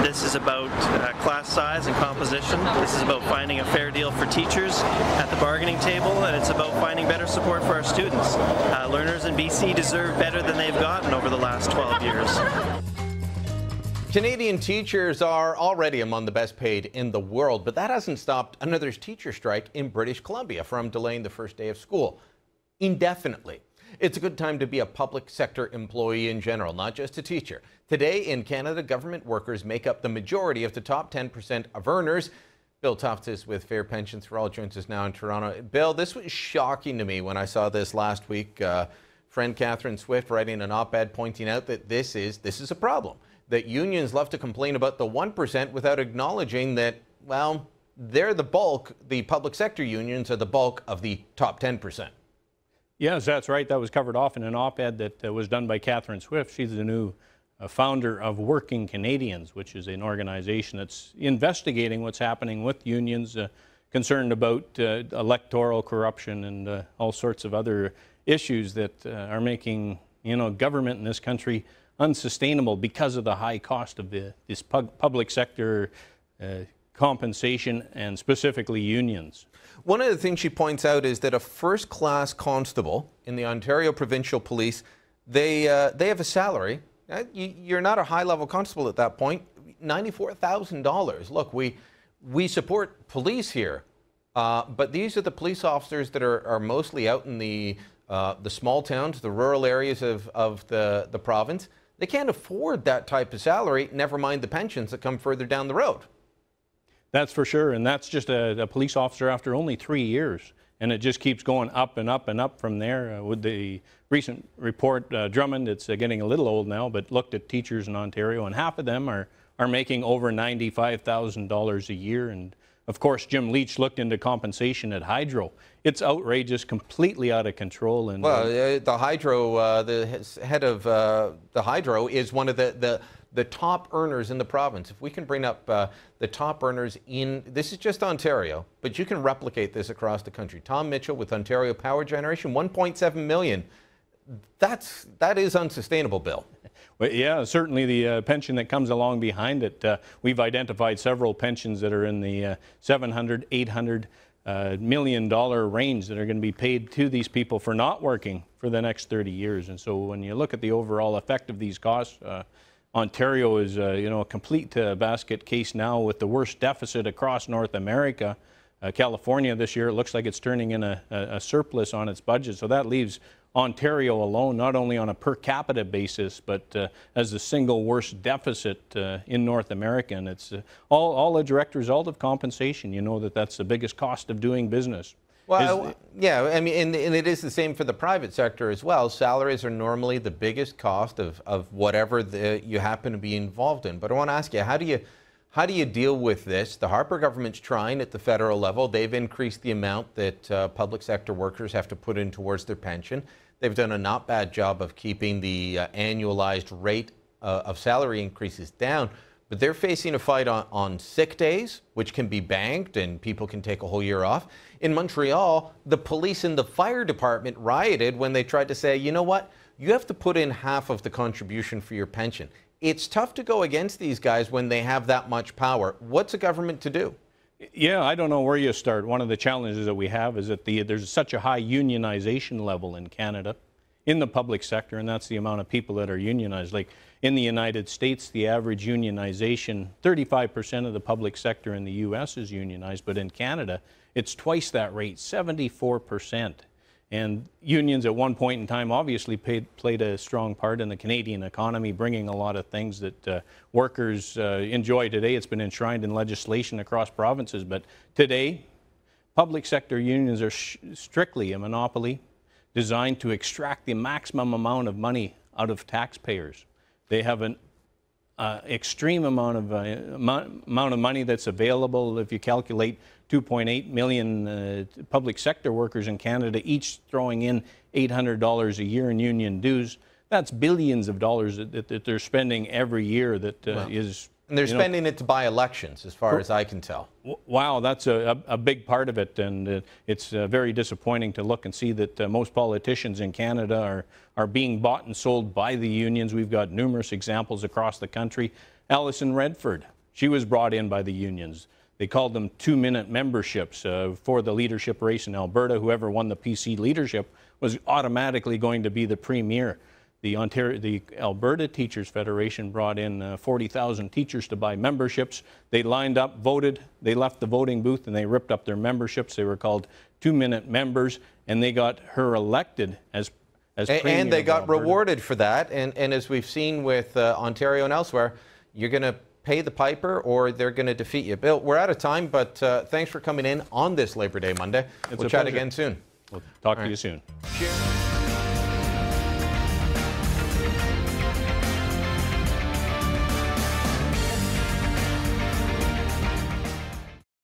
This is about class size and composition. This is about finding a fair deal for teachers at the bargaining table, and it's about finding better support for our students. Learners in BC deserve better than they've gotten over the last 12 years. Canadian teachers are already among the best paid in the world, but that hasn't stopped another teacher strike in British Columbia from delaying the first day of school indefinitely. It's a good time to be a public sector employee in general, not just a teacher. Today in Canada, government workers make up the majority of the top 10% of earners. Bill Tufts is with Fair Pensions for All, joins us now in Toronto. Bill, this was shocking to me when I saw this last week. Friend Catherine Swift writing an op-ed pointing out that this is a problem, that unions love to complain about the 1% without acknowledging that, well, they're the bulk, the public sector unions are the bulk of the top 10%. Yes, that's right. That was covered off in an op-ed that was done by Catherine Swift. She's the new founder of Working Canadians, which is an organization that's investigating what's happening with unions, concerned about electoral corruption and all sorts of other issues that are making, government in this country unsustainable because of the high cost of this public sector compensation, and specifically unions. One of the things she points out is that a first-class constable in the Ontario Provincial Police, they have a salary. You're not a high-level constable at that point. $94,000. Look, we support police here, but these are the police officers that are mostly out in the small towns, the rural areas of the province. They can't afford that type of salary, never mind the pensions that come further down the road. That's for sure, and that's just a police officer after only 3 years, and it just keeps going up and up and up from there. With the recent report, Drummond, it's getting a little old now, but looked at teachers in Ontario, and half of them are making over $95,000 a year. And of course, Jim Leach looked into compensation at Hydro. It's outrageous, completely out of control. And the Hydro, the head of the Hydro is one of the top earners in the province. If we can bring up the top earners in, this is just Ontario, but you can replicate this across the country. Tom Mitchell with Ontario Power Generation, $1.7 million. That is unsustainable, Bill. Well, yeah, certainly the pension that comes along behind it. We've identified several pensions that are in the $700, $800 million range that are going to be paid to these people for not working for the next 30 years. And so when you look at the overall effect of these costs, Ontario is, a complete basket case now with the worst deficit across North America. California this year, it looks like it's turning in a surplus on its budget. So that leaves Ontario alone, not only on a per capita basis, but as the single worst deficit in North America. And it's all a direct result of compensation. You know that's the biggest cost of doing business. Well, yeah, I mean, and it is the same for the private sector as well. Salaries are normally the biggest cost of whatever you happen to be involved in. But I want to ask you, how do you deal with this? The Harper government's trying at the federal level. They've increased the amount that public sector workers have to put in towards their pension. They've done a not bad job of keeping the annualized rate of salary increases down. But they're facing a fight on sick days, which can be banked and people can take a whole year off. In Montreal, the police and the fire department rioted when they tried to say, you know what, you have to put in half of the contribution for your pension. It's tough to go against these guys when they have that much power. What's a government to do? Yeah, I don't know where you start. One of the challenges that we have is that there's such a high unionization level in Canada, in the public sector, and that's the amount of people that are unionized. Like in the United States, the average unionization, 35% of the public sector in the U.S. is unionized, but in Canada, it's twice that rate, 74%. And unions at one point in time obviously played a strong part in the Canadian economy, bringing a lot of things that workers enjoy today. It's been enshrined in legislation across provinces, but today, public sector unions are strictly a monopoly designed to extract the maximum amount of money out of taxpayers. They have an extreme amount of money that's available. If you calculate 2.8 million public sector workers in Canada, each throwing in $800 a year in union dues, that's billions of dollars that they're spending every year that is And they're spending it to buy elections, as far as I can tell. Wow, that's a big part of it, and it's very disappointing to look and see that most politicians in Canada are being bought and sold by the unions. We've got numerous examples across the country. Alison Redford, she was brought in by the unions. They called them 2-minute memberships for the leadership race in Alberta. Whoever won the PC leadership was automatically going to be the premier. The Alberta Teachers Federation brought in 40,000 teachers to buy memberships. They lined up, voted, they left the voting booth, and they ripped up their memberships. They were called 2-minute members, and they got her elected as premier. And they got rewarded for that. And as we've seen with Ontario and elsewhere, you're going to pay the piper or they're going to defeat you. Bill, we're out of time, but thanks for coming in on this Labor Day Monday. We'll chat again soon. We'll talk to you soon. Cheers.